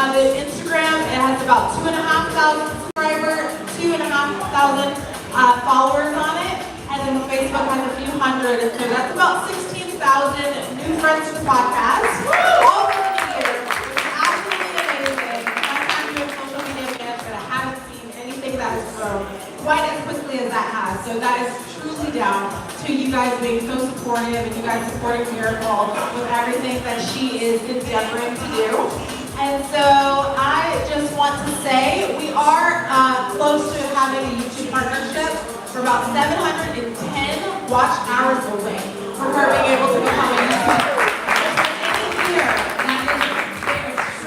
The Instagram, it has about 2,500 subscribers, 2,500 followers on it. And then the Facebook has a few hundred. So that's about 16,000 new friends to the podcast. All over the years. It's absolutely amazing. My time doing social media management, I haven't seen anything that has grown quite as quickly as that has. So that is truly down to you guys being so supportive and you guys supporting Miracle with everything that she is endeavoring to do. And so I just want to say we are close to having a YouTube partnership. For about 710 watch hours away from her being able to become a YouTuber. Any year,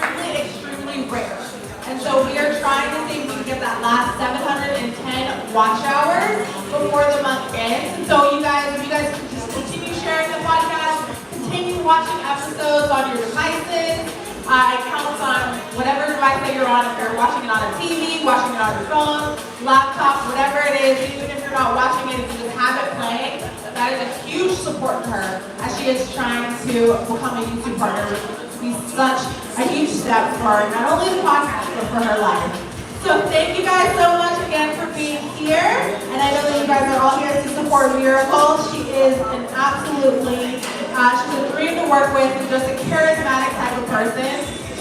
that is extremely rare. And so we are trying to see if we can get that last 710 watch hours before the month ends. And so if you guys can just continue sharing the podcast, continue watching episodes on your devices. It counts on whatever device that you're on. If you're watching it on a TV, watching it on your phone, laptop, whatever it is, even if you're not watching it, if you just have it playing, that is a huge support to her as she is trying to become a YouTube partner. It would be such a huge step for not only the podcast, but for her life. So thank you guys so much again for being here. And I know that you guys are all here to support Miracle. She is an absolutely, she's a dream to work with and just a charismatic type of person.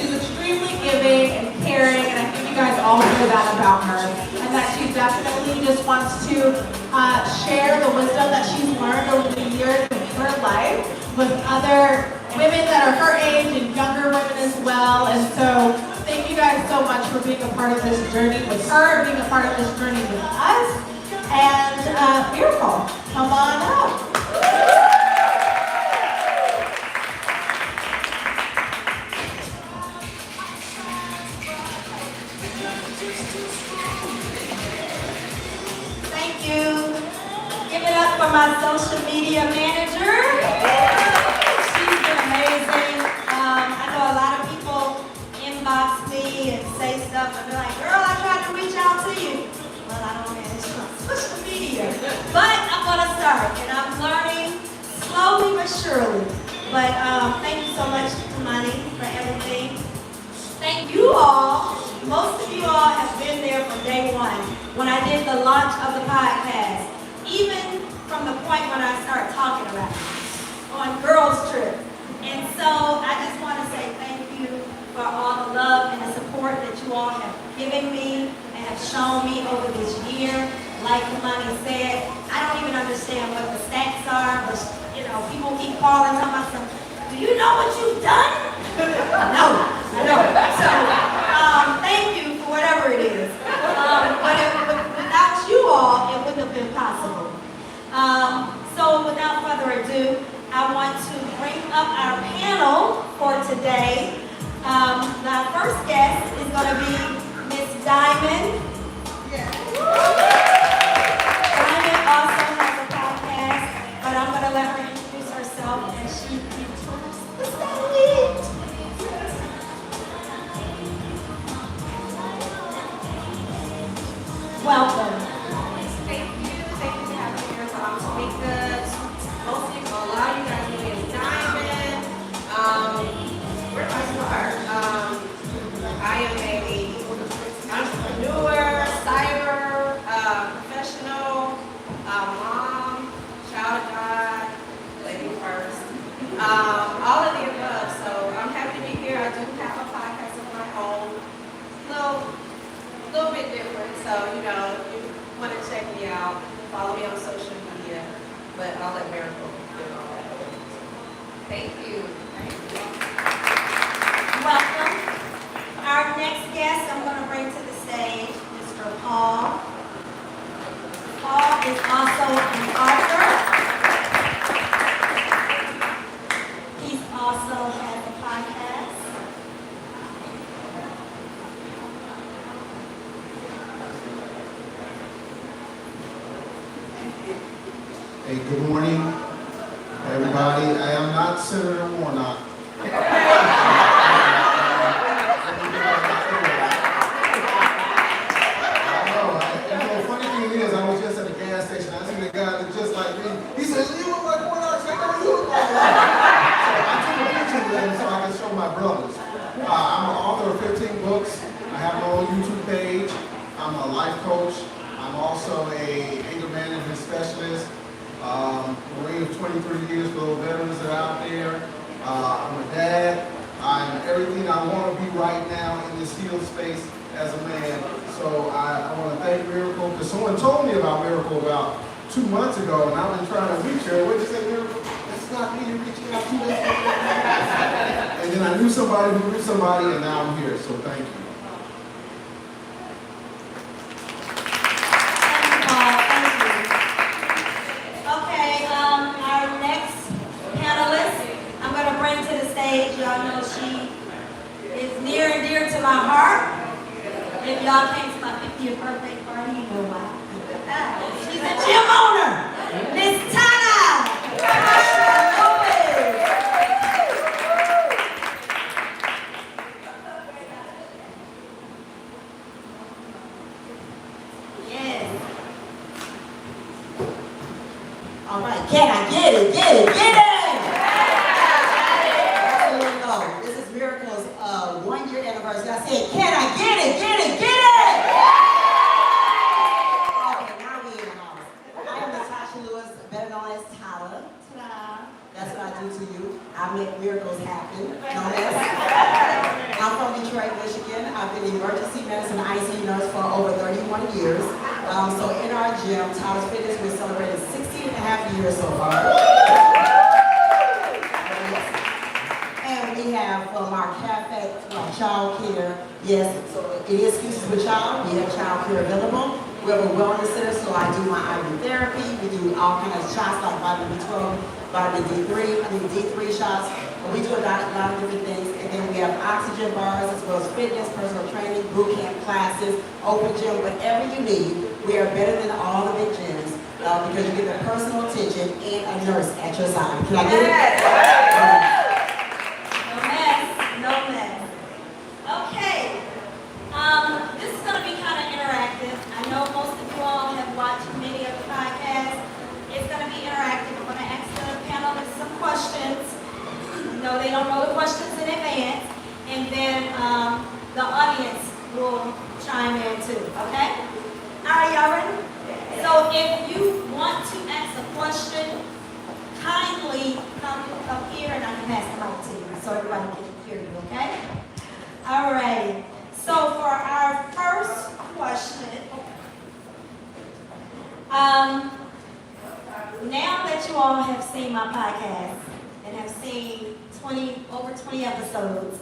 She's extremely giving and caring, and I think you guys all know that about her. And that she definitely just wants to share the wisdom that she's learned over the years of her life with other women that are her age and younger women as well. And so thank you guys so much for being a part of this journey with her, being a part of this journey with us. And Miracle, come on up. Thank you. Give it up for my social media manager. She's been amazing. I know a lot of people inbox me and say stuff and be like, girl, I tried to reach out to you. Well, I don't manage my social media. But I'm going to start, and I'm learning slowly but surely. But thank you so much, Tamani, for everything. Thank you all. Most of you all have been there from day one when I did the launch of the podcast. Even from the point when I started talking about it on Girls Trip. And so I just want to say thank you for all the love and the support that you all have given me and have shown me over this year. Like Tamani said, I don't even understand what the stats are, but people keep calling talking about some, do you know what you've done? No, I don't. So thank you for whatever it is. But without you all, it wouldn't have been possible. So without further ado, I want to bring up our panel for today. Our first guest is going to be Miss Diamond. Yeah. Diamond also has a podcast, but I'm going to let her introduce herself and she can tell us the stage. Welcome. Thank you for having me here. So I'm Tamika, hosting for a lot of you guys know me as Diamond. Where do I start? I am a entrepreneur, cyber, professional, mom, child of God, lady first, all of the above. So I'm happy to be here. I do have a podcast of my own. Little bit different, so if you want to check me out, follow me on social media, but I'll let Miracle do all that. Thank you. Welcome. Our next guest I'm going to bring to the stage, Mr. Paul. Paul is also an author. He also has a podcast. Hey, good morning, everybody. I am not Senator Warnock. Funny thing is, I was just at the gas station. I seen a guy that just like me. He says, "You look like Warnock." I said, "No, you look like Warnock." So I took a picture with him so I can show my brothers. I'm an author of 15 books. I have my own YouTube page. I'm a life coach. I'm also a anger management specialist. Marine of 23 years for those veterans that are out there. I'm a dad. I'm everything I want to be right now in this healed space as a man. So I want to thank Miracle, because someone told me about Miracle about 2 months ago, and I've been trying to reach her. What did you say, Miracle? That's not me. You're reaching out to us. And then I knew somebody who knew somebody, and now I'm here. So thank you. Y'all know she is near and dear to my heart. If y'all came to my 50th birthday party, you know why. She's a gym owner, Miss Tana. Yes. All right, can I get it? Get it, get it! Anniversary. I said, can I get it? Get it? Get it? Okay, now we in the house. I am Natasha Lewis, better known as Tyler. That's what I do to you. I make miracles happen. I'm from Detroit, Michigan. I've been an emergency medicine ICU nurse for over 31 years. So in our gym, Tyler's Fitness, we're celebrating 16 and a half years so far. We have our cafe, our child care. Yes, so it is Excuses with Child. We have child care available. We have a wellness center, so I do my IV therapy. We do all kinds of shots like vitamin B12, vitamin D3 shots. We do a lot of different things. And then we have oxygen bars as well as fitness, personal training, boot camp classes, open gym, whatever you need. We are better than all the big gyms because you get the personal attention and a nurse at your side. Can I get it? No mess. Okay. This is going to be kind of interactive. I know most of you all have watched many of the podcasts. It's going to be interactive. I'm going to ask the panelists some questions. No, they don't know the questions in advance. And then the audience will chime in too. Okay? All right, y'all ready? So if you want to ask a question, kindly come up here and I can pass the mic to you so everybody can hear you, okay? All right. So for our first question, now that you all have seen my podcast and have seen over 20 episodes,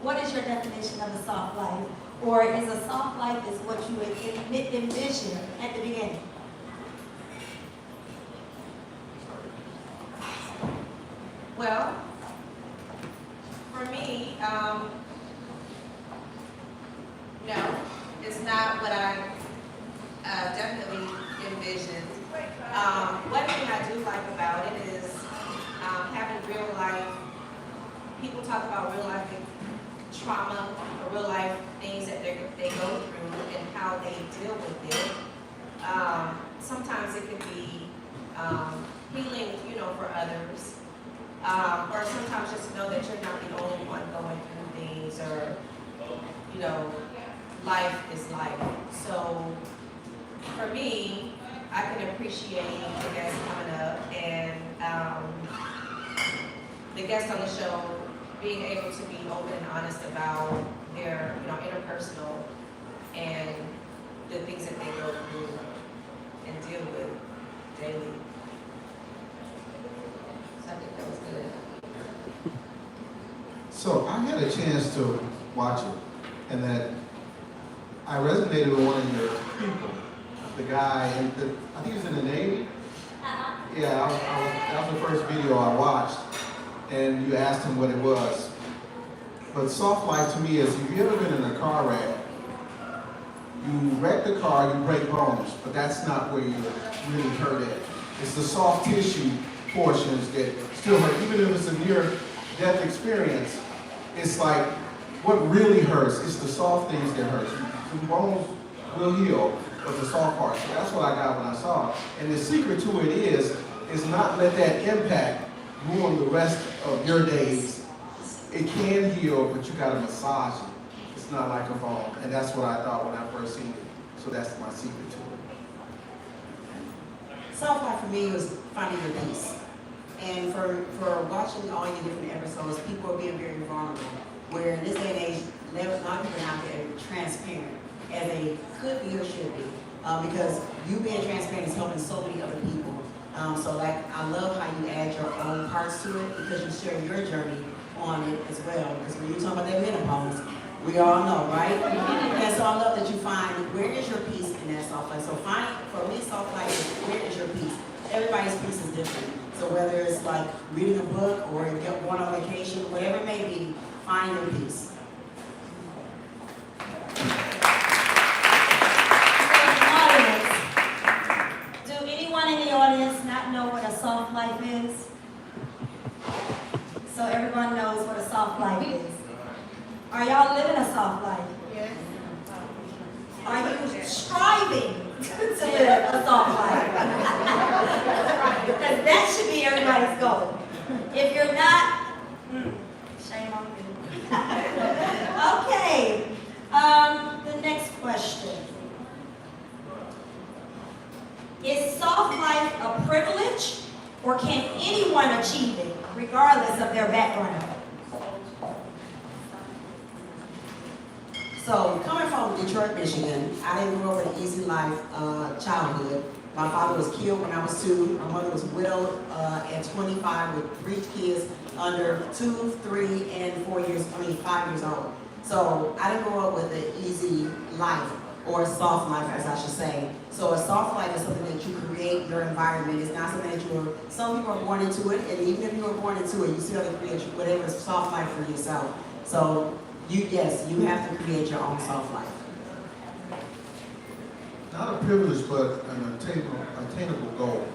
what is your definition of a soft life? Or is a soft life is what you envision at the beginning? Well, for me, no, it's not what I definitely envisioned. One thing I do like about it is having real life, people talk about real life trauma or real life things that they go through and how they deal with it. Sometimes it can be healing, for others. Or sometimes just to know that you're not the only one going through things, or, life is life. So, for me, I can appreciate the guests coming up and the guests on the show being able to be open and honest about their, interpersonal and the things that they go through and deal with daily. So I think that was good. So I had a chance to watch it, and that I resonated with one of your people, the guy, I think he was in the Navy. Yeah, that was the first video I watched, and you asked him what it was. But soft life to me is, if you've ever been in a car wreck, you wreck the car, you break bones, but that's not where you really hurt it. It's the soft tissue portions that still hurt, even if it's a near-death experience. It's like, what really hurts is the soft things that hurt. The bones will heal, but the soft part. So that's what I got when I saw it. And the secret to it is not let that impact ruin the rest of your days. it can heal, but you gotta massage it. It's not like a ball. And that's what I thought when I first seen it. So that's my secret to it. Soft life for me was finding your peace. And for watching all your different episodes, people are being very vulnerable. Where in this day and age, there was a lot of people out there transparent as they could be or should be. Because you being transparent is helping so many other people. So like, I love how you add your own parts to it because you share your journey on it as well. Because when you talk about that menopause, we all know, right? And so I love that you find where is your peace in that soft life. So for me, soft life is where is your peace. Everybody's peace is different. So whether it's like reading a book or going on vacation, whatever it may be, find your peace. Do anyone in the audience not know what a soft life is? So everyone knows what a soft life is. Are y'all living a soft life? Yes. Are you striving to live a soft life? Because that should be everybody's goal. If you're not, shame on you. Okay. The next question. Is soft life a privilege, or can anyone achieve it, regardless of their background? So coming from Detroit, Michigan, I didn't grow up an easy life, childhood. My father was killed when I was 2. My mother was widowed at 25 with 3 kids under 2, 3, and 5 years old. So I didn't grow up with an easy life, or a soft life, as I should say. So a soft life is something that you create your environment. It's not something that some people are born into it, and even if you were born into it, you still have to create whatever is soft life for yourself. So you have to create your own soft life. Not a privilege, but an attainable goal.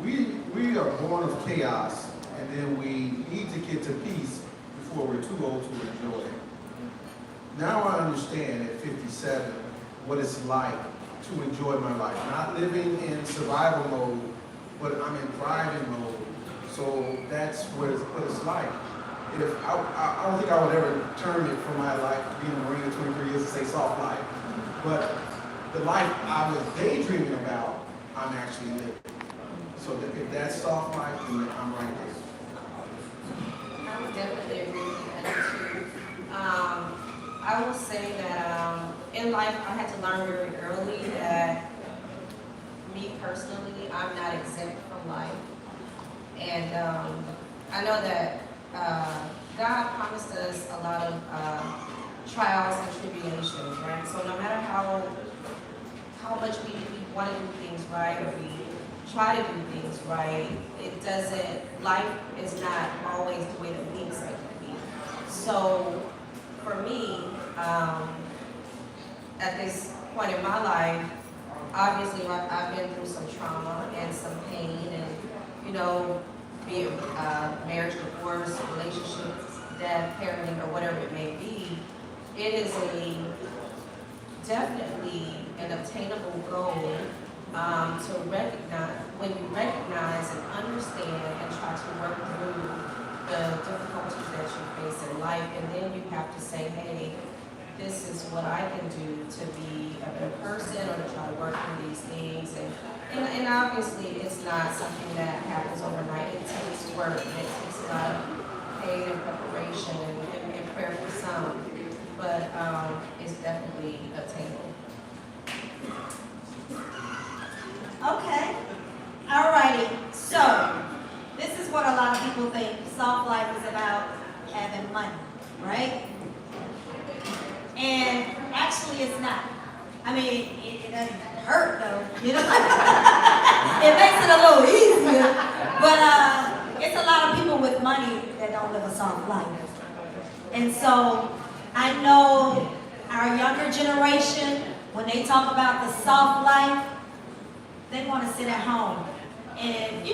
We are born of chaos, and then we need to get to peace before we're too old to enjoy it. Now I understand at 57 what it's like to enjoy my life. Not living in survival mode, but I'm in thriving mode. So that's what it's like. If I don't think I would ever term it for my life, being a Marine for 23 years, to say soft life. But the life I was daydreaming about, I'm actually living. So if that's soft life, then I'm right there. I would definitely agree with that too. I will say that in life I had to learn very early that me personally, I'm not exempt from life. And I know that God promised us a lot of trials and tribulations, right? So no matter how much we want to do things right, or we try to do things right, life is not always the way that we expect it to be. So for me, at this point in my life, obviously I've been through some trauma and some pain, and be it marriage, divorce, relationships, death, parenting, or whatever it may be. It is definitely an obtainable goal to recognize, when you recognize and understand and try to work through the difficulties that you face in life, and then you have to say, hey, this is what I can do to be a better person, or to try to work through these things. And obviously it's not something that happens overnight. It takes work, and it takes a lot of pain and preparation and prayer for some, but it's definitely attainable. Okay. Alrighty. So, this is what a lot of people think soft life is about: having money, right? And actually it's not. I mean, it doesn't hurt though, It makes it a little easier. But it's a lot of people with money that don't live a soft life. And so, I know our younger generation, when they talk about the soft life, they want to sit at home. And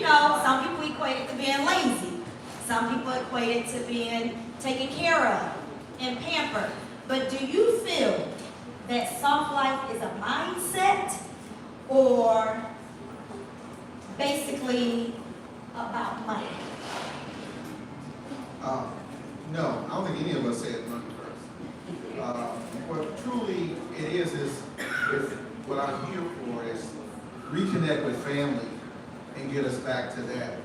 some people equate it to being lazy. Some people equate it to being taken care of and pampered. But do you feel that soft life is a mindset, or basically about money? No, I don't think any of us said money first. What truly it is what I'm here for is reconnect with family and get us back to that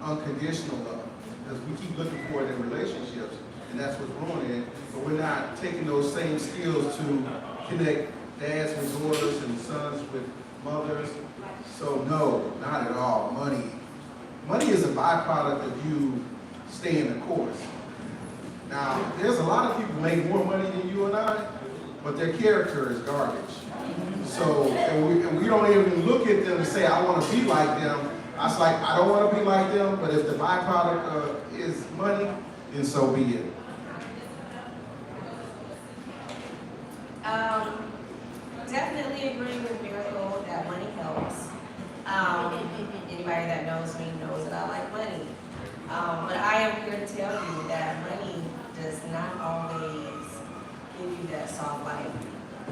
unconditional love. Because we keep looking for it in relationships, and that's what's wrong in it. But we're not taking those same skills to connect dads with daughters and sons with mothers. So no, not at all. Money is a byproduct of you staying the course. Now, there's a lot of people who make more money than you and I, but their character is garbage. So, and we don't even look at them and say, I want to be like them. I was like, I don't want to be like them, but if the byproduct is money, then so be it. Definitely agree with Miracle that money helps. Anybody that knows me knows that I like money. But I am here to tell you that money does not always give you that soft life.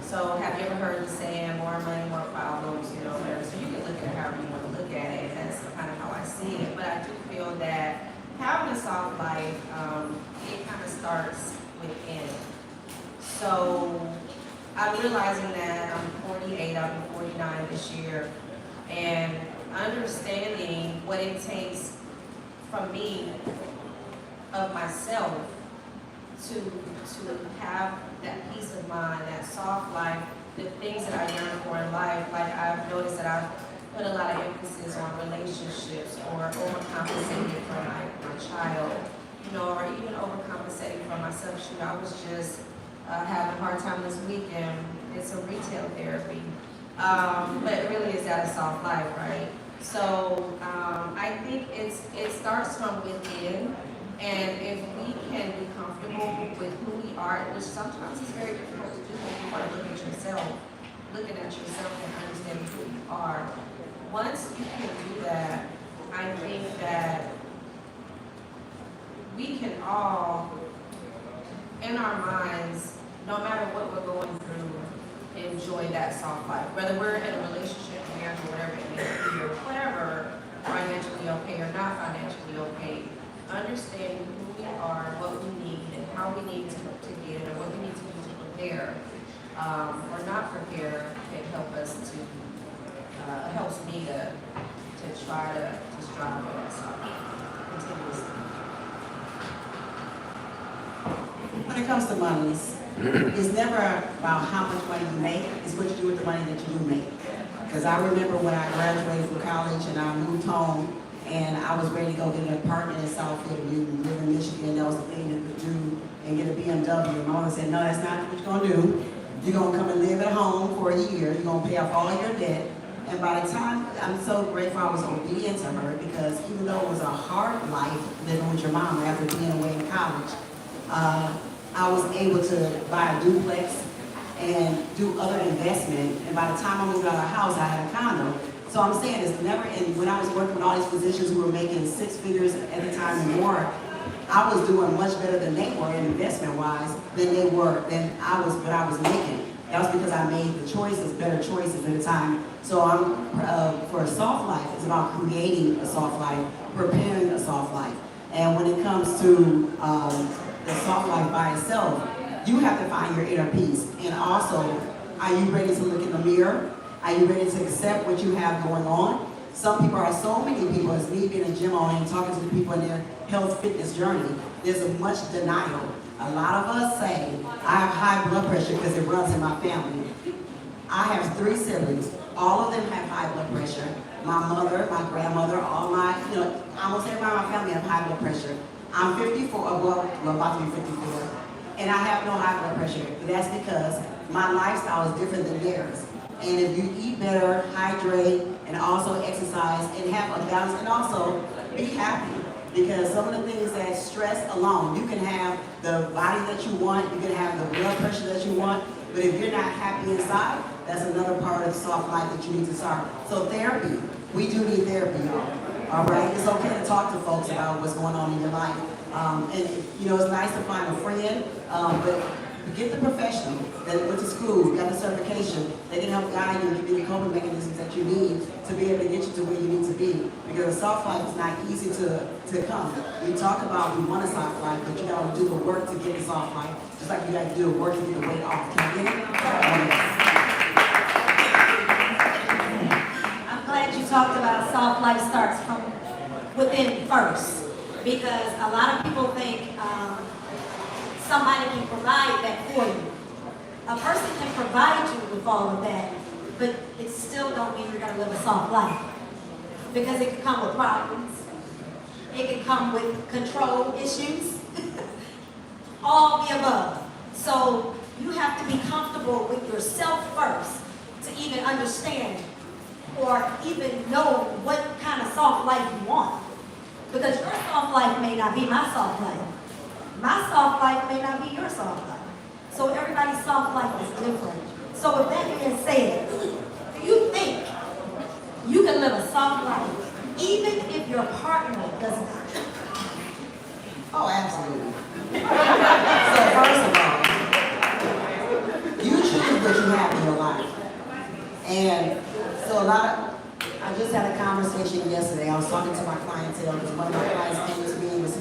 So have you ever heard the saying, more money, more problems, whatever. So you can look at it however you want to look at it. That's kind of how I see it. But I do feel that having a soft life, it kind of starts within. So I'm realizing that I'm 48, I'll be 49 this year, and understanding what it takes from me, of myself, to have that peace of mind, that soft life, the things that I yearn for in life. Like I've noticed that I've put a lot of emphasis on relationships or overcompensating for my child, or even overcompensating for myself. Shoot, I was just having a hard time this weekend. It's a retail therapy. But it really is that a soft life, right? So I think it starts from within, and if we can be comfortable with who we are, which sometimes is very difficult to do when you want to look at yourself, looking at yourself and understanding who you are. Once you can do that, I think that we can all, in our minds, no matter what we're going through, enjoy that soft life. Whether we're in a relationship, marriage, or whatever it may be, or whatever, financially okay or not financially okay, understanding who we are, what we need, and how we need to get, or what we need to do to prepare or not prepare can help us to, helps me to try to strive for that soft life continuously. When it comes to money, it's never about how much money you make, it's what you do with the money that you do make. Because I remember when I graduated from college and I moved home and I was ready to go get an apartment in Southfield, you live in Michigan, that was the thing to do, and get a BMW. And my mom said, no, that's not what you're going to do. You're going to come and live at home for a year, you're going to pay off all your debt. And by the time, I'm so grateful I was obedient to her, because even though it was a hard life living with your mom after being away in college, I was able to buy a duplex and do other investment. And by the time I moved out of the house, I had a condo. So I'm saying it's never, and when I was working with all these physicians who were making 6 figures at the time and more, I was doing much better than they were investment-wise than they were, than I was, what I was making. That was because I made the choices, better choices at the time. So I'm, for a soft life, it's about creating a soft life, preparing a soft life. And when it comes to the soft life by itself, you have to find your inner peace. And also, are you ready to look in the mirror? Are you ready to accept what you have going on? Some people are, so many people, as me being a gym owner and talking to the people in their health fitness journey, there's a much denial. A lot of us say, I have high blood pressure because it runs in my family. I have 3 siblings. All of them have high blood pressure. My mother, my grandmother, all my, almost everybody in my family have high blood pressure. I'm 54, well, about to be 54, and I have no high blood pressure. That's because my lifestyle is different than theirs. And if you eat better, hydrate, and also exercise, and have a balance, and also be happy. Because some of the things that stress alone, you can have the body that you want, you can have the blood pressure that you want, but if you're not happy inside, that's another part of soft life that you need to start. So therapy, we do need therapy, y'all. All right, it's okay to talk to folks about what's going on in your life. And it's nice to find a friend, but Get the professional that went to school, got the certification. They can help guide you and give you the coping mechanisms that you need to be able to get you to where you need to be. Because a soft life is not easy to come. We talk about we want a soft life, but you got to do the work to get a soft life. Just like you got to do the work to get the weight off. Can I get it? I'm glad you talked about soft life starts from within first, because a lot of people think somebody can provide that for you. A person can provide you with all of that, but it still don't mean you're going to live a soft life, because it can come with problems. It can come with control issues, all the above. So you have to be comfortable with yourself first to even understand or even know what kind of soft life you want. Because your soft life may not be my soft life. My soft life may not be your soft life. So everybody's soft life is different. So with that being said, do you think you can live a soft life even if your partner does not? Oh, absolutely. So first of all, you choose what you have in your life. And so I just had a conversation yesterday. I was talking to my clientele because one of my clients came to me and was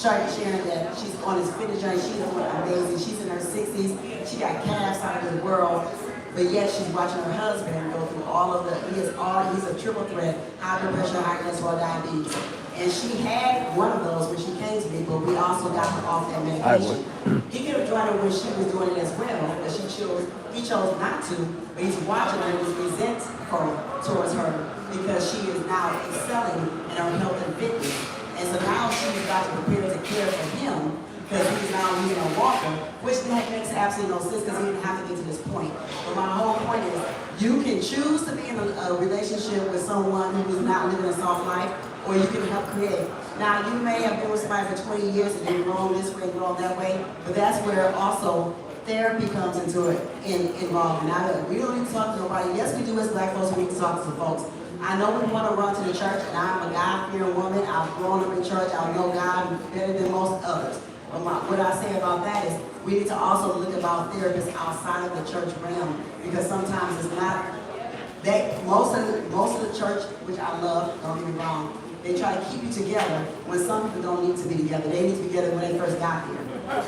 sharing that she's on this fitness journey. She's doing amazing. She's in her 60s. She got calves out of the world. But yet she's watching her husband go through all of the, he's a triple threat, high blood pressure, high cholesterol, diabetes. And she had one of those when she came to me, but we also got her off that medication. He could have joined her when she was doing it as well, but he chose not to, but he's watching her and he's resentful towards her because she is now excelling in her health and fitness. And so now she's about to prepare to care for him because he's now using a walker, which makes absolutely no sense because he didn't have to get to this point. But my whole point is, you can choose to be in a relationship with someone who is not living a soft life, or you can help create. Now, you may have been with somebody for 20 years and they're grown this way and grown that way, but that's where also therapy comes into it, involved. Now, we don't need to talk to nobody. Yes, we do as black folks, we need to talk to some folks. I know we want to run to the church, and I'm a God-fearing woman. I've grown up in church. I know God better than most others. But what I say about that is we need to also look about therapists outside of the church realm, because sometimes it's not that most of the church, which I love, don't get me wrong, they try to keep you together when some people don't need to be together. They need to be together when they first got here.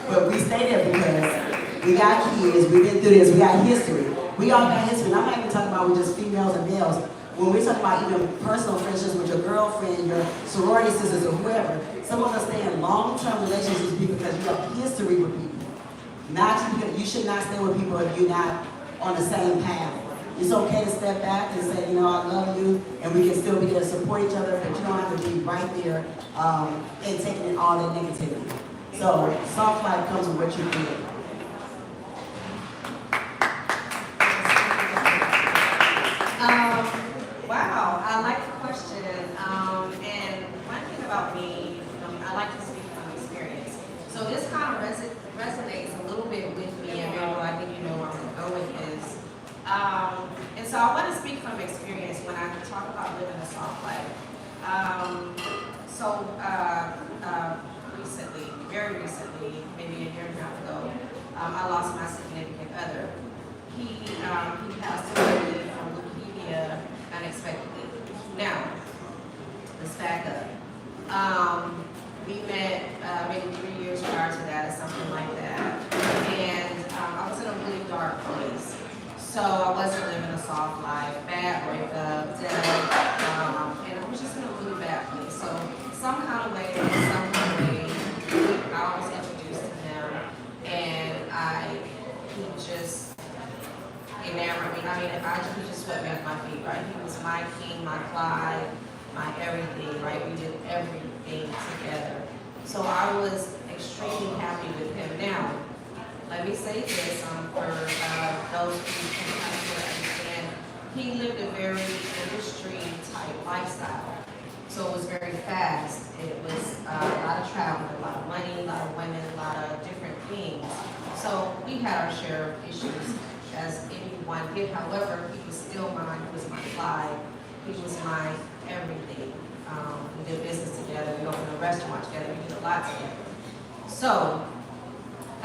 But we stay there because we got kids, we've been through this, we got history. We all got history. And I'm not even talking about with just females and males. When we talk about even personal friendships with your girlfriend, your sorority sisters, or whoever, some of us stay in long-term relationships with people because you have history with people. You should not stay with people if you're not on the same path. It's okay to step back and say, you know, I love you, and we can still be there to support each other, but you don't have to be right there and taking in all that negativity. So, soft life comes with what you do. Wow, I like the question. And one thing about me, I like to speak from experience. So this kind of resonates a little bit with me, and Mabel, I think you know where I'm going to go with this. And so I want to speak from experience when I talk about living a soft life. Recently, very recently, maybe a year and a half ago, I lost my significant other. He passed away from leukemia unexpectedly. Now, let's back up. We met maybe 3 years prior to that or something like that. And I was in a really dark place. So I wasn't living a soft life, bad breakup, death, and I was just in a really bad place. So some kind of way, I was introduced to him, and he just enamored me. He just swept me off my feet, right? He was my king, my Clyde, my everything, right? We did everything together. So I was extremely happy with him. Now, let me say this for those who can kind of understand. He lived a very industry-type lifestyle. So it was very fast. It was a lot of travel, a lot of money, a lot of women, a lot of different things. So we had our share of issues, as anyone did. However, he was still mine. He was my Clyde. He was my everything. We did business together. We opened a restaurant together. We did a lot together. So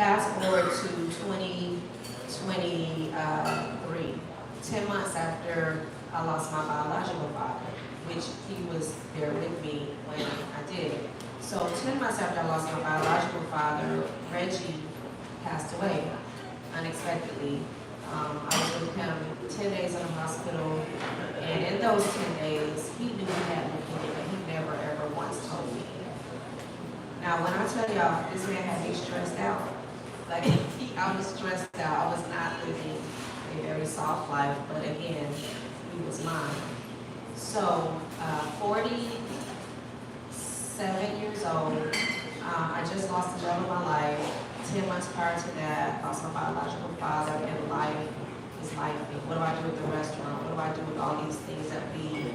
fast forward to 2023, 10 months after I lost my biological father, which he was there with me when I did. So 10 months after I lost my biological father, Reggie passed away unexpectedly. I was with him 10 days in the hospital, and in those 10 days, he knew he had leukemia, but he never ever once told me. Now, when I tell y'all, this man had me stressed out. Like, I was stressed out. I was not living a very soft life, but again, he was mine. So, 47 years old, I just lost the love of my life. 10 months prior to that, lost my biological father, and life is life. What do I do with the restaurant? What do I do with all these things that we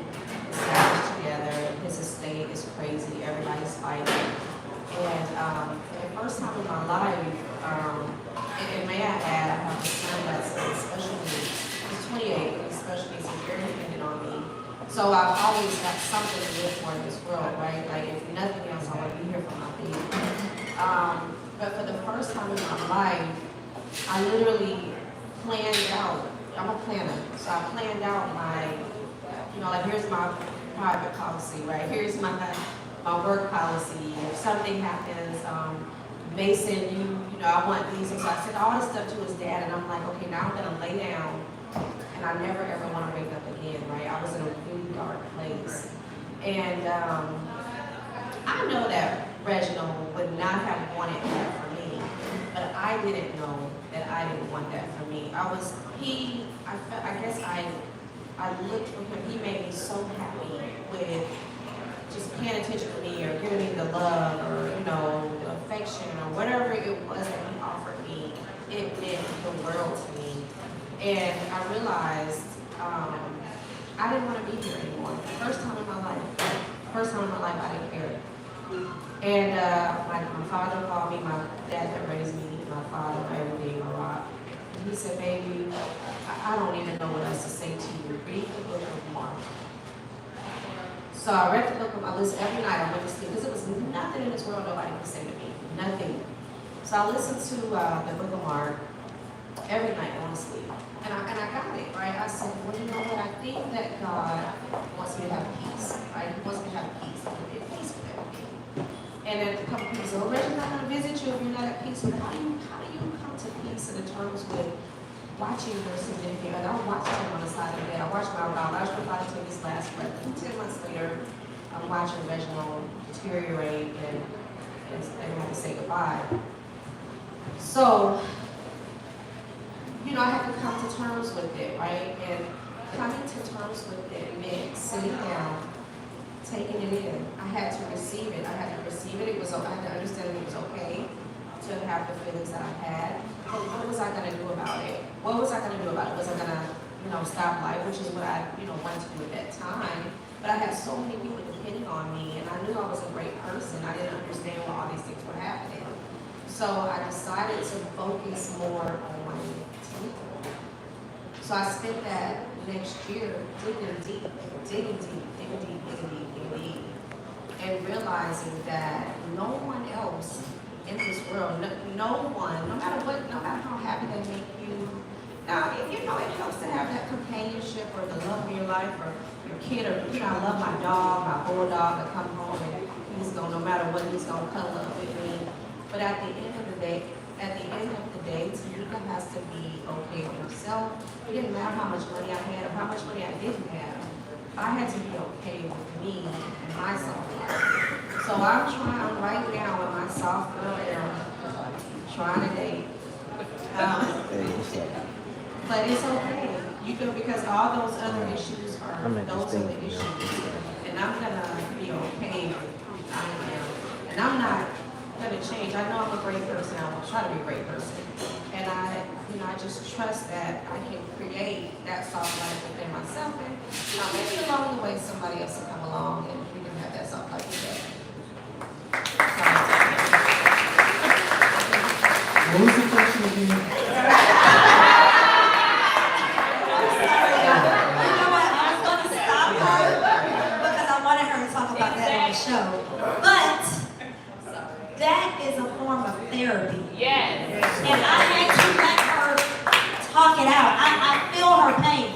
established together? His estate is crazy. Everybody's fighting. And for the first time in my life, and may I add, I have a son that's special needs. He's 28, but he's special needs. He's very dependent on me. So I've always got something to live for in this world, right? Like, if nothing else, I want to be here for my baby. But for the first time in my life, I literally planned out. I'm a planner, so I planned out my, like, here's my private policy, right? Here's my work policy. If something happens, Mason, I want these. And so I said all this stuff to his dad, and I'm like, okay, now I'm gonna lay down, and I never ever want to wake up again, right? I was in a really dark place, and I know that Reginald would not have wanted that for me, but I didn't know that I didn't want that for me. I guess I looked for him. He made me so happy with just paying attention to me or giving me the love or, the affection or whatever it was that he offered me. It meant the world to me. And I realized I didn't want to be here anymore. First time in my life, I didn't care. And my father called me, my dad that raised me, my father, my everything, my rock. And he said, baby, I don't even know what else to say to you. Read the book of Mark. So I read the book of my list every night. I went to sleep because it was nothing in this world nobody could say to me. Nothing. So I listened to the book of Mark every night going to sleep. And I got it, right? I said, well, you know what? I think that God wants me to have peace, right? He wants me to have peace. I want to be at peace with everything. And then a couple people said, well, Reggie's not going to visit you if you're not at peace. But how do you come to peace in the terms with watching your significant other? I watched him on the side of the bed. I watched my biological father take his last breath. And 10 months later, I'm watching Reginald deteriorate and have to say goodbye. So, I had to come to terms with it, right? And coming to terms with it meant sitting down, taking it in. I had to receive it. I had to understand that it was okay to have the feelings that I had. But what was I going to do about it? Was I going to, stop life, which is what I, wanted to do at that time. But I had so many people depending on me, and I knew I was a great person. I didn't understand why all these things were happening. So I decided to focus more on people. So I spent that next year digging deep, and realizing that no one else in this world, no one, no matter how happy they make you. Now, it helps to have that companionship or the love of your life or your kid or, I love my dog, my bulldog, to come home and no matter what, he's gonna cuddle up with me. But at the end of the day, Tamika has to be okay with herself. It didn't matter how much money I had or how much money I didn't have. I had to be okay with me and my self-love. So I'm trying right now with my soft girl era, trying to date. But it's okay, because all those other issues are the issues. And I'm gonna be okay with who I am. And I'm not gonna change. I know I'm a great person. I will try to be a great person. And I just trust that I can create that soft life within myself. And maybe along the way somebody else will come along and we can have that soft life together. What was the question again? Show, but that is a form of therapy. Yes. And I had to let her talk it out. I feel her pain.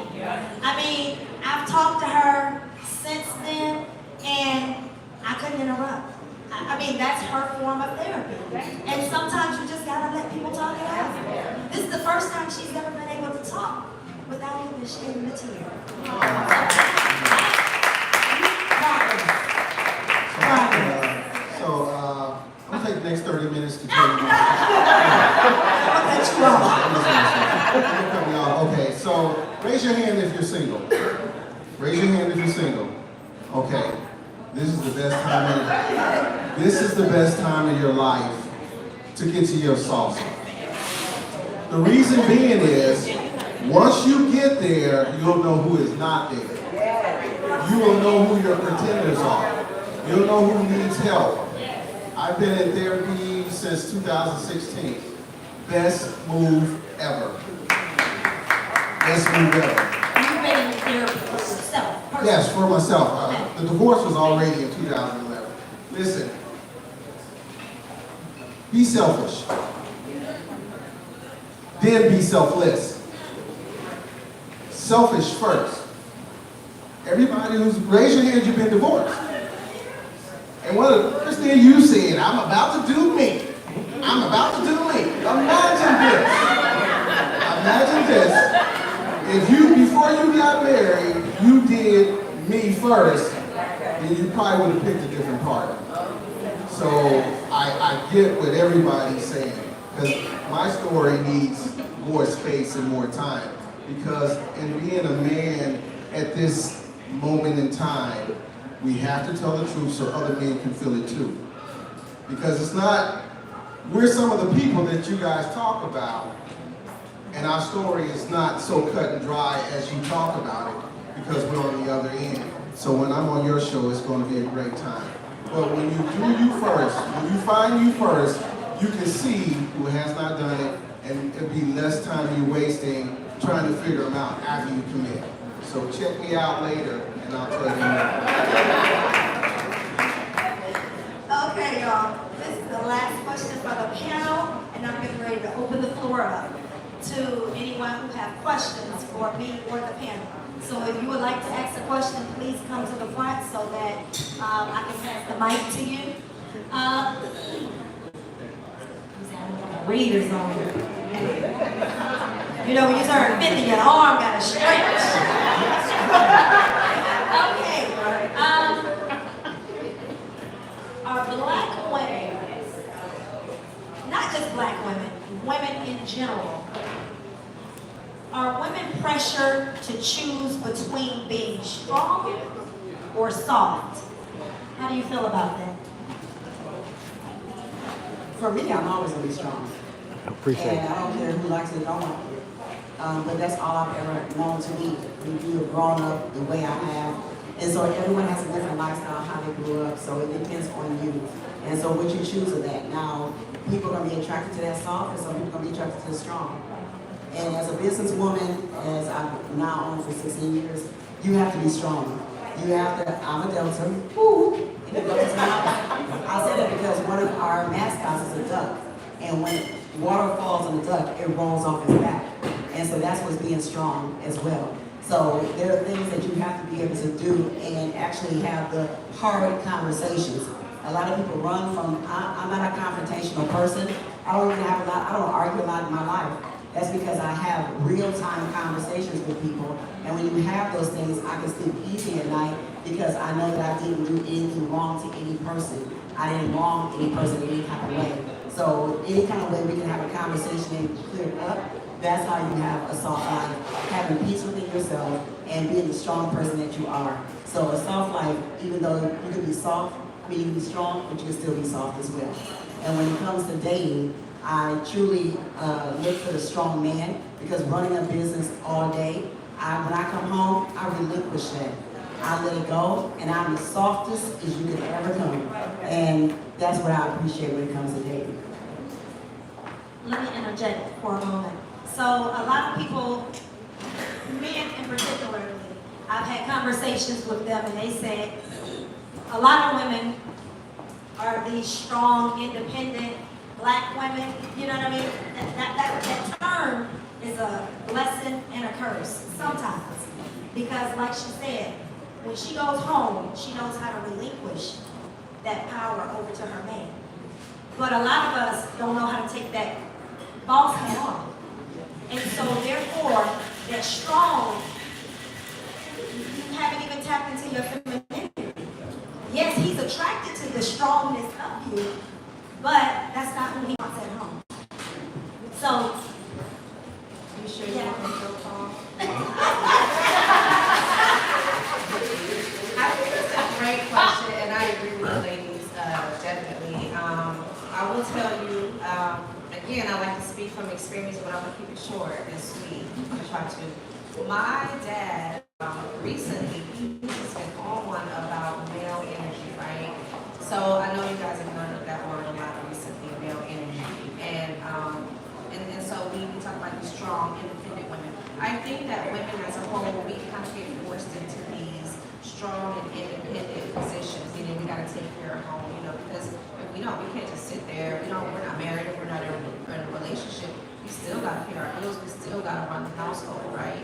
I mean, I've talked to her since then, and I couldn't interrupt. I mean, that's her form of therapy. And sometimes you just gotta let people talk it out. This is the first time she's ever been able to talk without even shedding a tear. I'm gonna take the next 30 minutes to tell you. Okay, so raise your hand if you're single. Raise your hand if you're single. Okay, this is the best time. This is the best time of your life to get to your soft spot. The reason being is, once you get there, you'll know who is not there. You will know who your pretenders are. You'll know who needs help. I've been in therapy since 2016. Best move ever. Best move ever. You've been in therapy for yourself? Yes, for myself. The divorce was already in 2011. Listen, be selfish. Then be selfless. Selfish first. Everybody who's raised your hand, you've been divorced. And one of the first things you said, I'm about to do me. I'm about to do me. Imagine this. If you, before you got married, you did me first, then you probably would have picked a different partner. So I get what everybody's saying, because my story needs more space and more time. Because in being a man at this moment in time, we have to tell the truth so other men can feel it too. Because it's not, we're some of the people that you guys talk about, and our story is not so cut and dry as you talk about it, because we're on the other end. So when I'm on your show, it's going to be a great time. But when you do you first, when you find you first, you can see who has not done it, and it'll be less time you're wasting trying to figure them out after you commit. So check me out later, and I'll tell you more. Okay, y'all. This is the last question for the panel, and I'm getting ready to open the floor up to anyone who have questions for me or the panel. So if you would like to ask a question, please come to the front so that I can pass the mic to you. Readers on here. You know, when you turn 50, your arm got to stretch. Okay. Are black women, not just black women, women in general, are women pressured to choose between being strong or soft? How do you feel about that? For me, I'm always going to be strong. Appreciate And I don't care who likes it or don't like it. But that's all I've ever known to be. When you have grown up the way I have. And so everyone has a different lifestyle, how they grew up. So it depends on you. And so what you choose of that. Now, people are going to be attracted to that soft, and some people are going to be attracted to the strong. And as a businesswoman, as I've now owned for 16 years, you have to be strong. You have to, I'm a Delta. Woo! And the Delta's not. I say that because one of our mascots is a duck. And when water falls on the duck, it rolls off his back. And so that's what's being strong as well. So there are things that you have to be able to do and actually have the hard conversations. A lot of people run from, I'm not a confrontational person. I don't argue a lot in my life. That's because I have real-time conversations with people. And when you have those things, I can sleep easy at night because I know that I didn't do anything wrong to any person. I didn't wrong any person in any kind of way. So any kind of way we can have a conversation and clear it up, that's how you have a soft life, having peace within yourself and being the strong person that you are. So a soft life, even though you can be soft, you can be strong, but you can still be soft as well. And when it comes to dating, I truly look for the strong man because running a business all day, when I come home, I relinquish that. I let it go, and I'm the softest as you can ever come. And that's what I appreciate when it comes to dating. Let me interject for a moment. So a lot of people, men in particular, I've had conversations with them and they said a lot of women are these strong, independent black women, you know what I mean? That term is a blessing and a curse sometimes. Because like she said, when she goes home, she knows how to relinquish that power over to her man. But a lot of us don't know how to take that boss hat on. And so therefore, that strong, you haven't even tapped into your femininity. Yes, he's attracted to the strongness of you, but that's not who he wants at home. So, You sure you want to go call? I think it's a great question, and I agree with the ladies, definitely. I will tell you, again, I like to speak from experience, but I'm going to keep it short and sweet. I'm trying to. My dad, recently, he's been on one about male energy, right? So I know you guys have learned that word a lot recently, male energy. And so we talk about these strong, independent women. I think that women as a whole, we kind of get forced into these strong and independent positions. Meaning we got to take care of home, you know, because if we don't, we can't just sit there. You know, we're not married, if we're not in a relationship. We still got to pay our bills. We still got to run the household, right?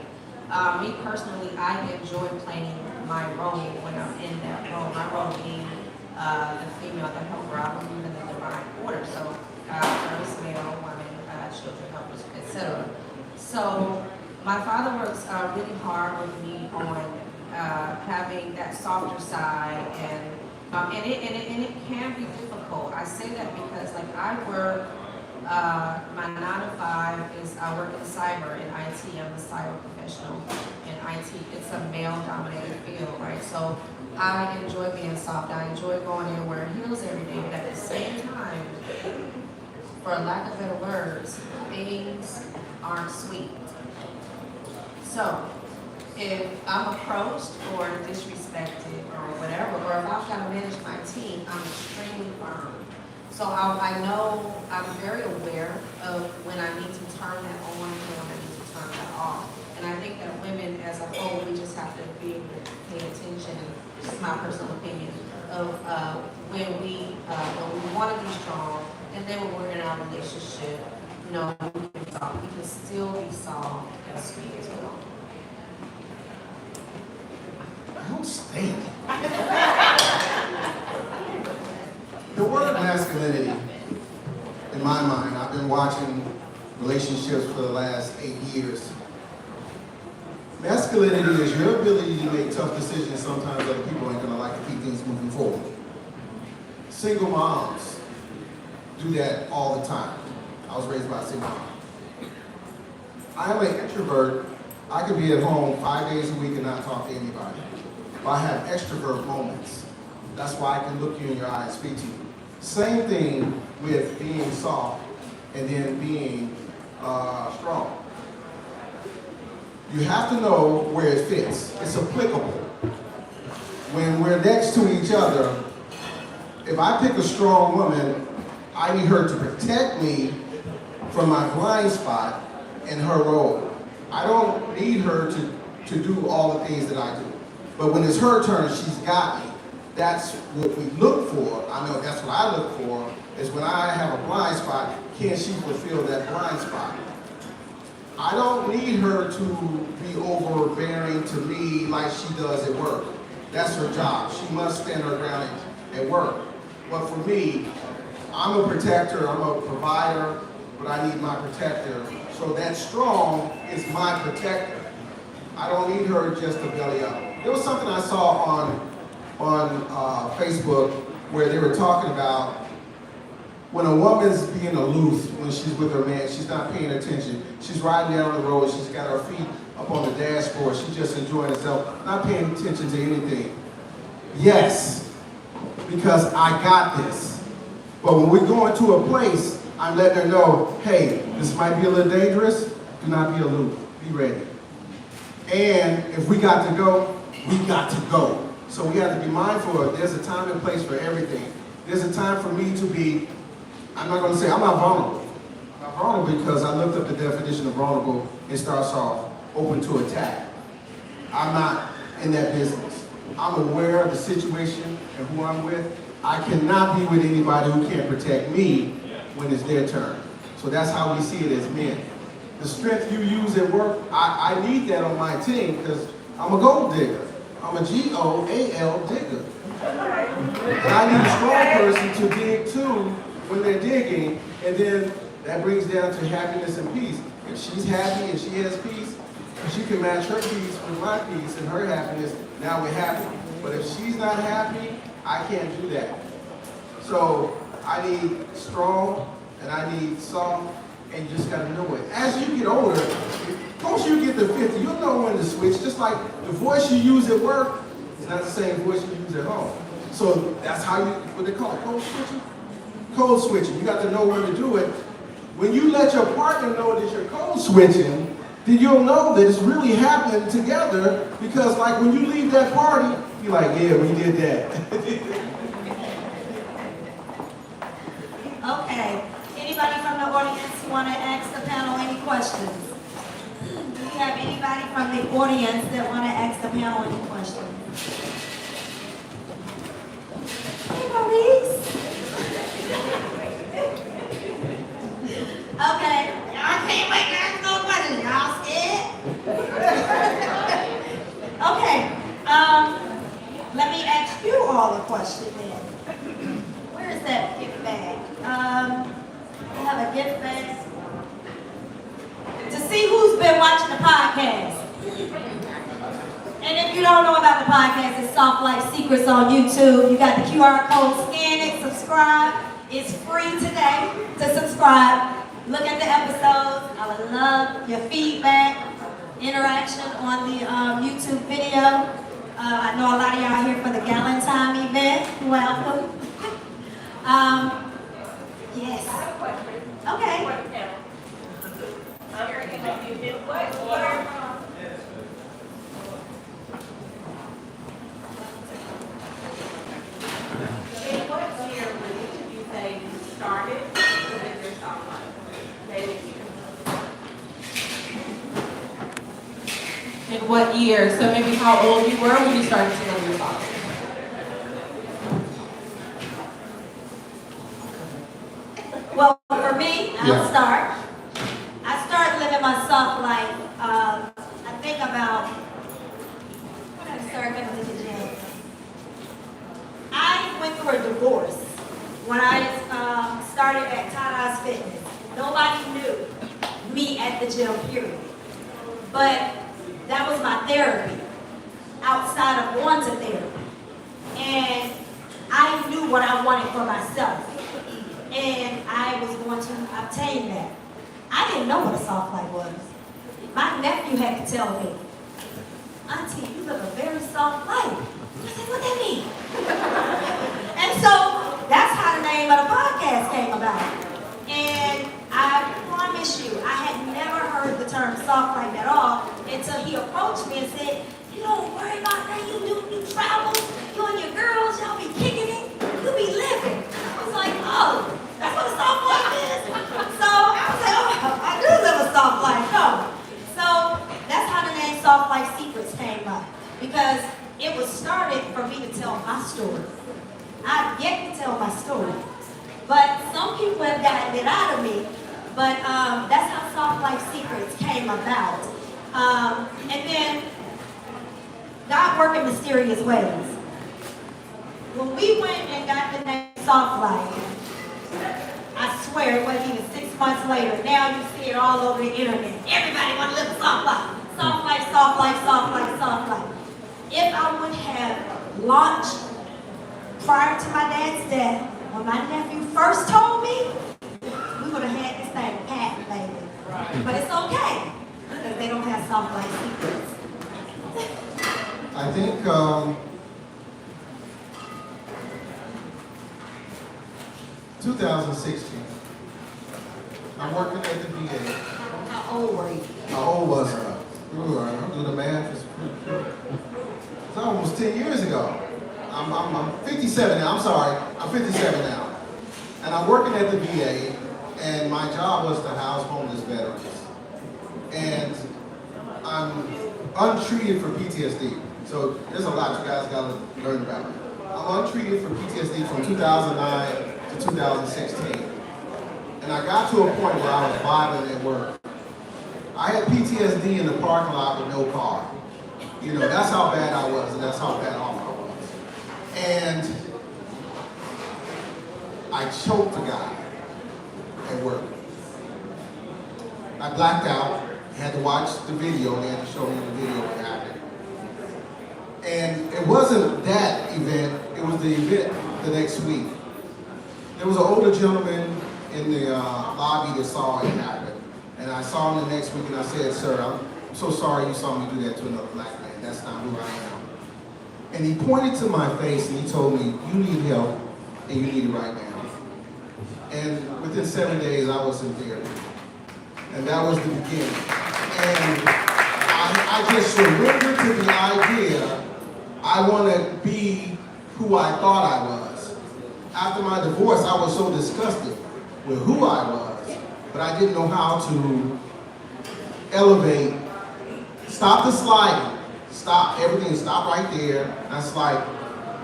Me personally, I enjoy playing my role when I'm in that role. My role being the female, the helper. I believe in the divine order. So first male, woman, children, helpers, etc. So my father works really hard with me on having that softer side, and it can be difficult. I say that because like I work. My 9 to 5 is I work in cyber in IT. I'm a cyber professional in IT. It's a male-dominated field, right? So I enjoy being soft. I enjoy going in wearing heels every day. But at the same time, for lack of better words, things aren't sweet. So if I'm approached or disrespected or whatever, or if I've got to manage my team, I'm extremely firm. So I know, I'm very aware of when I need to turn that on and when I need to turn that off. And I think that women as a whole, we just have to be able to pay attention, just my personal opinion, of when we want to be strong, and then when we're in our relationship, you know, we can still be soft and sweet as well. Outstanding. The word masculinity, in my mind, I've been watching relationships for the last 8 years. Masculinity is your ability to make tough decisions. Sometimes other people ain't gonna like to keep things moving forward. Single moms do that all the time. I was raised by a single mom. I am an introvert. I could be at home 5 days a week and not talk to anybody. But I have extrovert moments. That's why I can look you in your eye and speak to you. Same thing with being soft and then being strong. You have to know where it fits. It's applicable. When we're next to each other, if I pick a strong woman, I need her to protect me from my blind spot in her role. I don't need her to do all the things that I do. But when it's her turn, she's got me. That's what we look for. I know that's what I look for, is when I have a blind spot, can she fulfill that blind spot? I don't need her to be overbearing to me like she does at work. That's her job. She must stand her ground at work. But for me, I'm a protector, I'm a provider, but I need my protector. So that strong is my protector. I don't need her just to belly up. There was something I saw on Facebook where they were talking about when a woman's being aloof when she's with her man, she's not paying attention. She's riding down the road, she's got her feet up on the dashboard, she's just enjoying herself, not paying attention to anything. Yes, because I got this. But when we go into a place, I'm letting her know, hey, this might be a little dangerous, do not be aloof, be ready. And if we got to go, we got to go. So we have to be mindful of there's a time and place for everything. There's a time for me to be, I'm not going to say I'm not vulnerable. I'm not vulnerable because I looked up the definition of vulnerable. It starts off open to attack. I'm not in that business. I'm aware of the situation and who I'm with. I cannot be with anybody who can't protect me when it's their turn. So that's how we see it as men. The strength you use at work, I need that on my team because I'm a gold digger. I'm a G-O-A-L digger. And I need a strong person to dig too when they're digging, and then that brings down to happiness and peace. If she's happy and she has peace, if she can match her peace with my peace and her happiness, now we're happy. But if she's not happy, I can't do that. So I need strong and I need soft, and you just gotta know it. As you get older, once you get to 50, you'll know when to switch. Just like the voice you use at work is not the same voice you use at home. So that's how you, what they call it, code switching? Code switching. You got to know when to do it. When you let your partner know that you're code switching, then you'll know that it's really happening together, because like when you leave that party, you're like, yeah, we did that. Okay. Anybody from the audience want to ask the panel any questions? Do you have anybody from the audience that want to ask the panel any questions? Hey, Maurice. Okay. Y'all can't wait to ask no questions. Y'all scared? Okay. Let me ask you all a question then. Where is that gift bag? I have a gift bag. To see who's been watching the podcast. And if you don't know about the podcast, it's Soft Life Secrets on YouTube. You got the QR code, scan it, subscribe. It's free today to subscribe. Look at the episodes. I would love your feedback, interaction on the YouTube video. I know a lot of y'all here for the Galentine event. Welcome. Yes. Okay. In what year would each of you say you started with your soft life? Maybe you. In what year? So maybe how old you were when you started to live your soft life? Well, for me, I'll Yeah. start. I started living my soft life, I think about, when did I start going to the gym? I went through a divorce when I started at Tada's Fitness. Nobody knew me at the gym, period. But that was my therapy, outside of going to therapy. And I knew what I wanted for myself. And I was going to obtain that. I didn't know what a soft life was. My nephew had to tell me, Auntie, you live a very soft life. I said, what that mean? And so that's how the name of the podcast came about. And I promise you, I had never heard the term soft life at all until he approached me and said, you don't worry about that, you travel, you and your girls, y'all be kicking it, you be living. I was like, oh, that's what a soft life is? So I was like, oh, I do live a soft life, no. So that's how the name Soft Life Secrets came up, because it was started for me to tell my story. I've yet to tell my story. But some people have gotten it out of me. But that's how Soft Life Secrets came about. And then God worked in mysterious ways. When we went and got the name Soft Life, I swear it wasn't even 6 months later. Now you see it all over the internet. Everybody want to live a soft life. Soft life, soft life, soft life, soft life. If I would have launched prior to my dad's death, when my nephew first told me, we would have had this thing packed, baby. Right. But it's okay, because they don't have soft life secrets. I think 2016, I'm working at the VA. How old were you? How old was I? I'm doing the math. It's almost 10 years ago. I'm 57 now. I'm sorry. I'm 57 now. And I'm working at the VA, and my job was to house homeless veterans. And I'm untreated for PTSD. So there's a lot you guys got to learn about. I'm untreated for PTSD from 2009 to 2016. And I got to a point where I was violent at work. I had PTSD in the parking lot with no car. You know, that's how bad I was, and that's how bad off I was. And I choked a guy at work. I blacked out, had to watch the video, they had to show me the video what happened. And it wasn't that event, it was the event the next week. There was an older gentleman in the lobby that saw it happen. And I saw him the next week and I said, sir, I'm so sorry you saw me do that to another black man. That's not who I am. And he pointed to my face and he told me, you need help and you need it right now. And within 7 days, I was in therapy. And that was the beginning. And I just surrendered to the idea I want to be who I thought I was. After my divorce, I was so disgusted with who I was, but I didn't know how to elevate, stop the sliding, stop everything, stop right there. That's like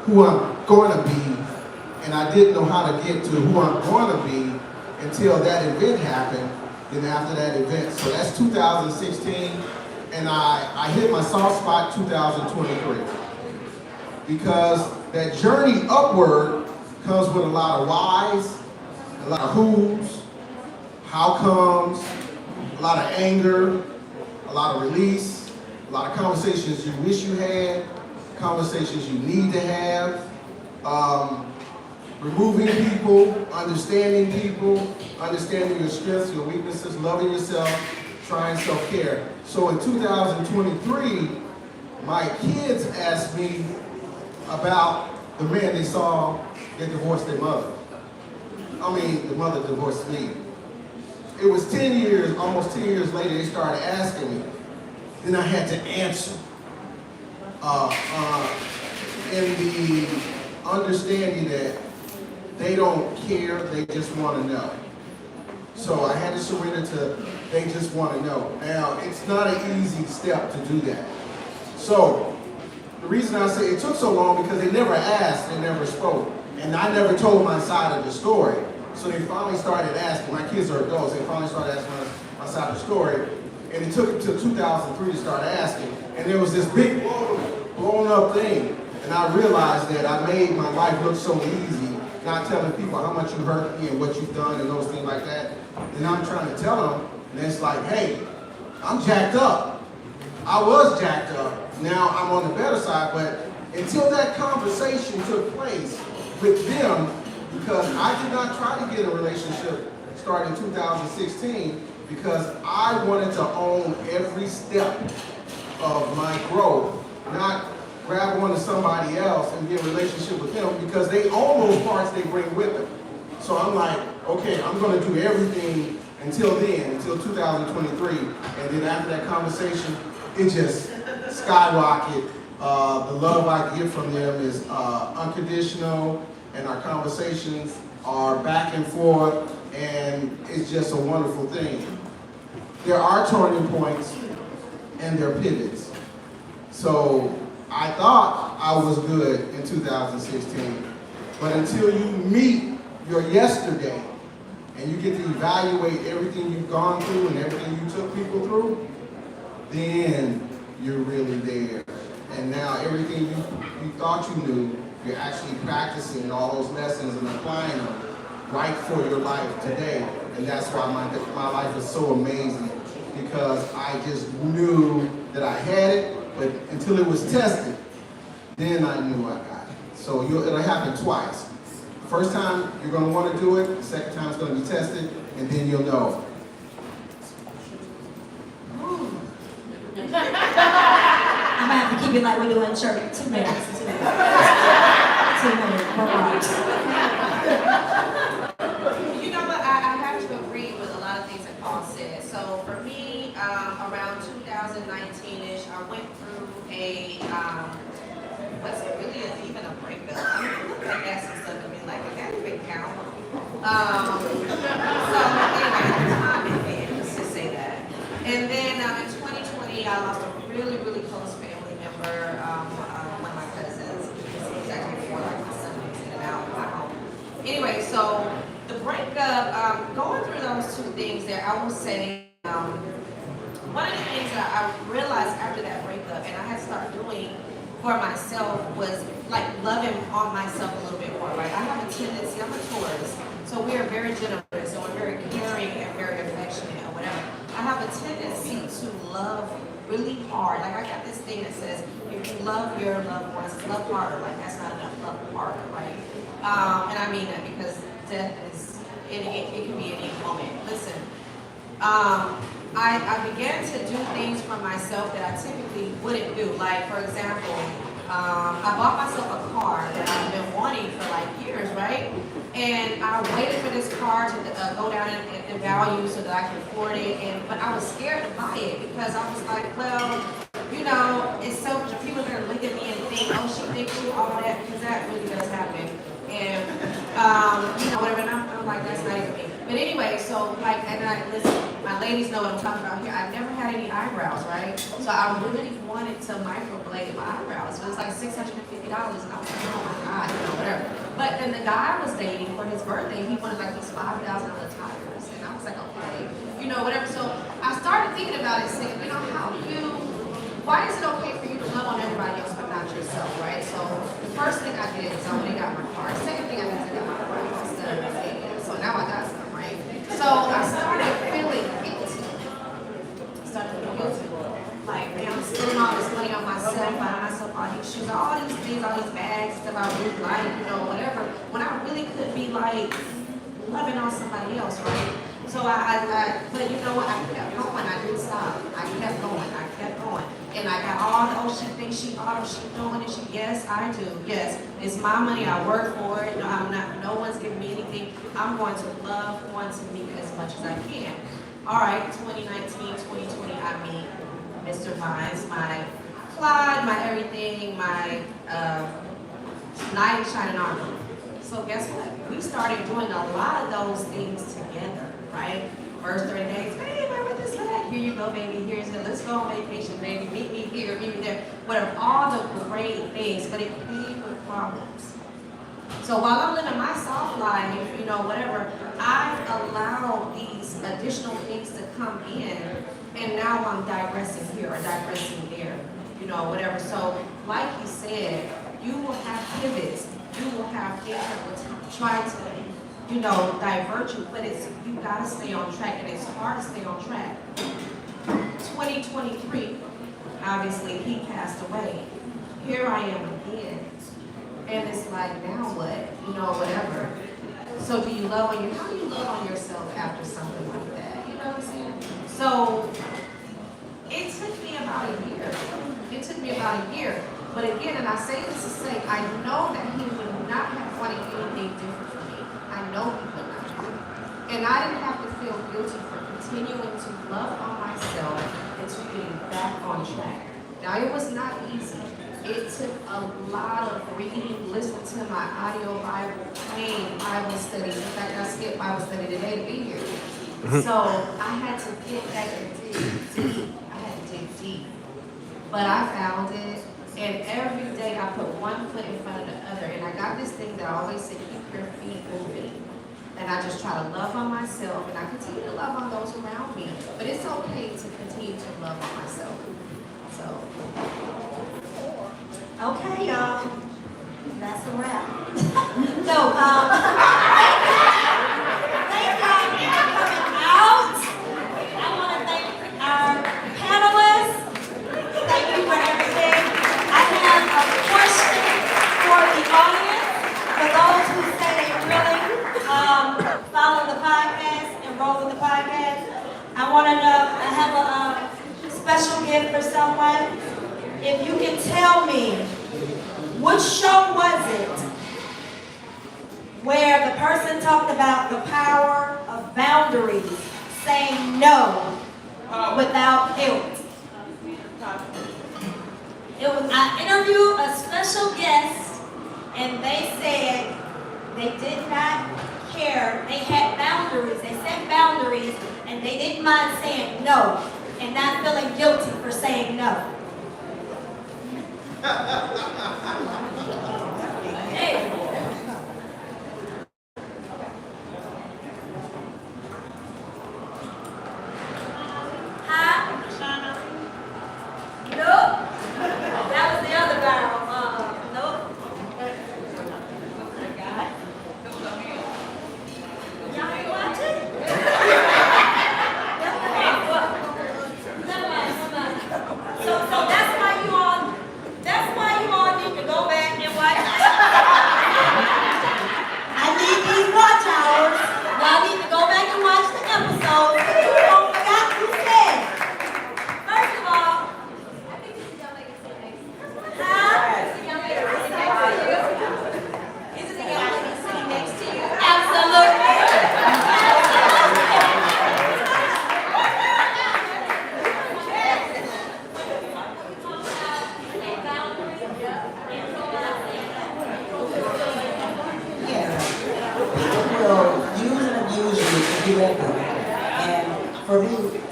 who I'm going to be, and I didn't know how to get to who I'm going to be until that event happened. Then after that event, so that's 2016, and I hit my soft spot 2023. Because that journey upward comes with a lot of whys, a lot of who's, how comes, a lot of anger, a lot of release, a lot of conversations you wish you had, conversations you need to have, removing people, understanding your strengths, your weaknesses, loving yourself, trying self-care. So in 2023, my kids asked me about the man they saw that divorced their mother. I mean, the mother divorced me. It was 10 years, almost 10 years later, they started asking me. Then I had to answer. In the understanding that they don't care, they just want to know. So I had to surrender to, they just want to know. Now, it's not an easy step to do that. So, the reason I say it took so long because they never asked, they never spoke. And I never told my side of the story. So they finally started asking, my kids are adults, they finally started asking my side of the story. And it took until 2003 to start asking. And there was this big blown up thing. And I realized that I made my life look so easy, not telling people how much you hurt me and what you've done and those things like that. And I'm trying to tell them, and it's like, hey, I'm jacked up. I was jacked up. Now I'm on the better side, but until that conversation took place with them, because I did not try to get a relationship starting in 2016, because I wanted to own every step of my growth, not grab onto somebody else and be in a relationship with them, because they own those parts they bring with them. So I'm like, okay, I'm going to do everything until then, until 2023, and then after that conversation, it just skyrocket. The love I get from them is unconditional, and our conversations are back and forth, and it's just a wonderful thing. There are turning points, and there are pivots. So I thought I was good in 2016, but until you meet your yesterday, and you get to evaluate everything you've gone through and everything you took people through, then you're really there. And now everything you thought you knew, you're actually practicing all those lessons and applying them right for your life today. And that's why my life is so amazing, because I just knew that I had it, but until it was tested, then I knew I got it. So it'll happen twice. First time, you're going to want to do it. The second time, it's going to be tested, and then you'll know. I'm going to have to keep it like we do in church. 2 minutes. 2 minutes. You know what? I have to agree with a lot of things that Paul said. So for me, around 2019-ish, I went through a, was it really even a breakup? I mean, look like that's some stuff to me, like a that big count. So anyway, at the time, let's just say that. And then in 2020, I lost a really, really close family member, one of my cousins. He's actually before like my son was in and out of my home. Anyway, so the breakup, going through say, one of the things that I realized after that breakup, and I had to start doing for myself, was like loving on myself a little bit more, right? I have a tendency, I'm a Taurus, so we are very generous, so we're very caring and very affectionate or whatever. I have a tendency to love really hard. Like I got this thing that says, if you love your loved ones, love harder. Like that's not enough, love harder, right? And I mean that because death is, it can be any moment. Listen, I began to do things for myself that I typically wouldn't do. Like, for example, I bought myself a car that I've been wanting for like years, right? And I waited for this car to go down in value so that I could afford it. But I was scared to buy it because I was like, well, you know, it's so people are gonna look at me and think, oh, she thinks she all that, because that really does happen. And you know, whatever. And I'm like, that's not even me. But anyway, so like, and I listen, my ladies know what I'm talking about here. I've never had any eyebrows, right? So I really wanted to microblade my eyebrows. It was like $650, and I was like, oh my God, you know, whatever. But then the guy I was dating for his birthday, he wanted like these $5,000 tires, and I was like, okay, you know, whatever. So I started thinking about it, saying, you know, why is it okay for you to love on everybody else but not yourself, right? So the first thing I did is I went and got my car. The second thing I did is I got my car instead of my stadium. So now I got some, right? So I started feeling guilty. Like, man, I'm spending all this money on myself, buying myself all these shoes, all these things, all these bags, stuff I really like, you know, whatever. When I really could be like loving on somebody else, right? So but you know what? I kept going. I didn't stop. I kept going. And I got all the, oh, she thinks she ought, she doing it. Yes, I do. Yes, it's my money. I work for it. No one's giving me anything. I'm going to love on to me as much as I can. All right, 2019, 2020, I meet Mr. Vines, my Clyde, my everything, my knight in shining armor. So guess what? We started doing a lot of those things together, right? First 30 days, babe, I read this back. Here you go, baby. Here's it. Let's go on vacation, baby. Meet me here, meet me there. Whatever, all the great things, but it came with problems. So while I'm living my soft life, you know, whatever, I've allowed these additional things to come in, and now I'm digressing here or digressing there, you know, whatever. So like you said, you will have pivots. You will have things that will try to, you know, divert you, but you gotta stay on track, and it's hard to stay on track. 2023, obviously he passed away. Here I am again, and it's like, now what? You know, whatever. So do you love on how do you love on yourself after something like that? You know what I'm saying? So it took me about a year. But again, and I say this to say, I know that he would not have wanted anything different from me. I know he would not. And I didn't have to feel guilty for continuing to love on myself and to getting back on track. Now, it was not easy. It took a lot of reading, listening to my audio Bible, playing Bible studies. In fact, I skipped Bible study today to be here. So I had to get back and dig deep. I had to dig deep. But I found it. And every day I put one foot in front of the other. And I got this thing that I always say, keep your feet moving. And I just try to love on myself, and I continue to love on those around me. But it's okay to continue to love on myself. So. Okay, y'all. That's a wrap. So, thank y'all for coming out. I want to thank our panelists. Thank you for everything. I have a question for the audience. For those who say they really follow the podcast and roll with the podcast, I want to know, I have a special gift for someone. If you can tell me, which show was it where the person talked about the power of boundaries, saying no without guilt? I interviewed a special guest, and they said they did not care. They had boundaries. They set boundaries, and they didn't mind saying no and not feeling guilty for saying no. Hey.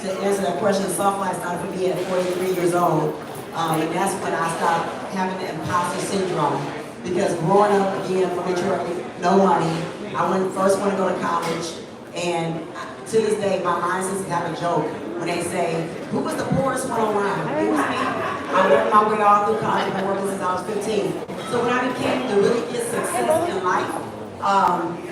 to answer that question, soft life started for me at 43 years old. And that's when I stopped having the imposter syndrome. Because growing up, again, from Detroit, no money, I first want to go to college, and to this day, my mind says to have a joke when they say, who was the poorest one around? It was me. I worked my way all through college. I've been working since I was 15. So when I became to really get success in life,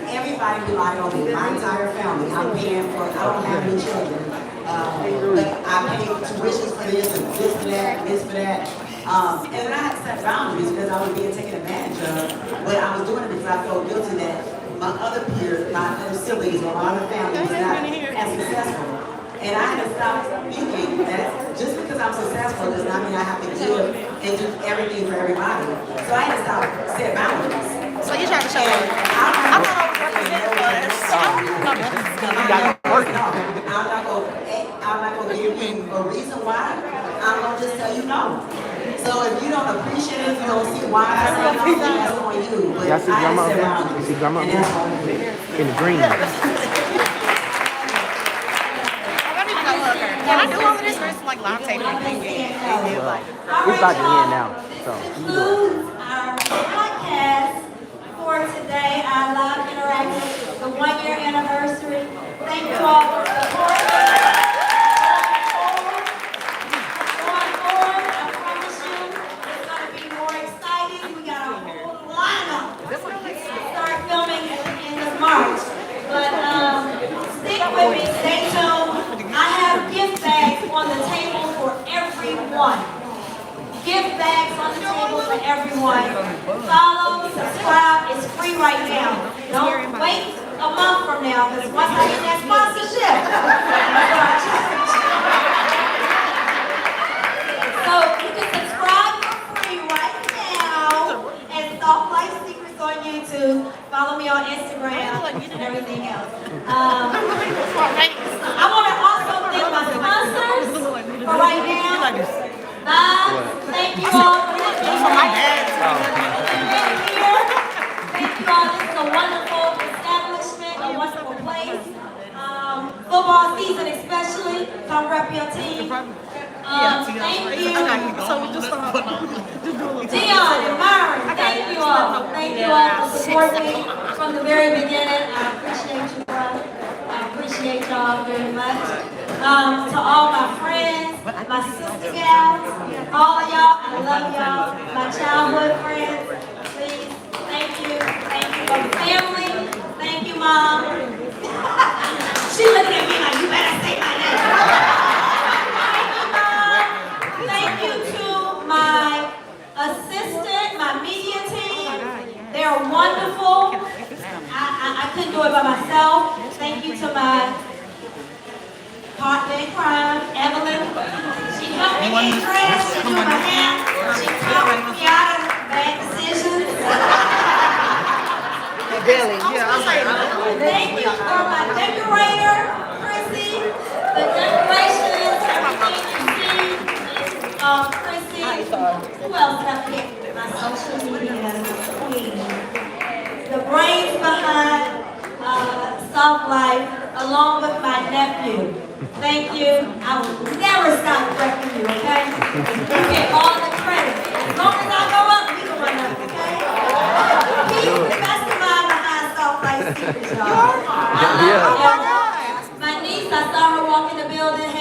everybody relied on me, my entire family. I'm paying for, I don't have any children. But I paid tuitions for this and this for that and this for that. And then I had to set boundaries because I was being taken advantage of. But I was doing it because I felt guilty that my other peers, my other siblings, or my other family was not as successful. And I had to stop thinking that just because I'm successful does not mean I have to give and do everything for everybody. So I had to stop set boundaries. So you're trying to show me? I'm not gonna give you a reason why. I'm gonna just tell you no. So if you don't appreciate it, if you don't see why I say no, that's on you. But Y'all see I grandma? set boundaries. You see grandma? And that's on you. In the green. Can I do all of this or is it like live taping and thing? It's about to end now. So This concludes our podcast for today, our live interactive, the 1-year anniversary. Thank you all for supporting us. Going forward, I promise you, it's going to be more exciting. We got a whole lineup. Start filming in the March. But stick with me, stay tuned. I have gift bags on the table for everyone. Gift bags on the table for everyone. Follow, subscribe, it's free right now. Don't wait a month from now, because once I get that sponsorship, so you can subscribe for free right now and Soft Life Secrets on YouTube. Follow me on Instagram and everything else. I want to also thank my sponsors for right now. Thank you all for listening. Thank you all. This is a wonderful establishment, a wonderful place. Football season especially. Come rep your team. Thank you. Dion and Myron, thank you all. Thank you all for supporting me from the very beginning. I appreciate you, brother. I appreciate y'all very much. To all my friends, my sister gals, all of y'all, I love y'all. My childhood friends, please, thank you. Thank you for the family. Thank you, Mom. She looking at me like, you better say my name. Thank you, Mom. Thank you to my assistant, my media team. They're wonderful. I couldn't do it by myself. Thank you to my partner in crime, Evelyn. She helped me get dressed, she do my hair, she talked me out of bad decisions. Thank you for my decorator, Chrissy. The decoration is everything you see. Chrissy. Who else did I forget? My social media queen. The brains behind Soft Life, along with my nephew. Thank you. I will never stop correcting you, okay? You get all the credit. As long as I go up, we can run up, okay? He's the mastermind behind Soft Life Secrets, y'all. My niece, I saw her walk in the building.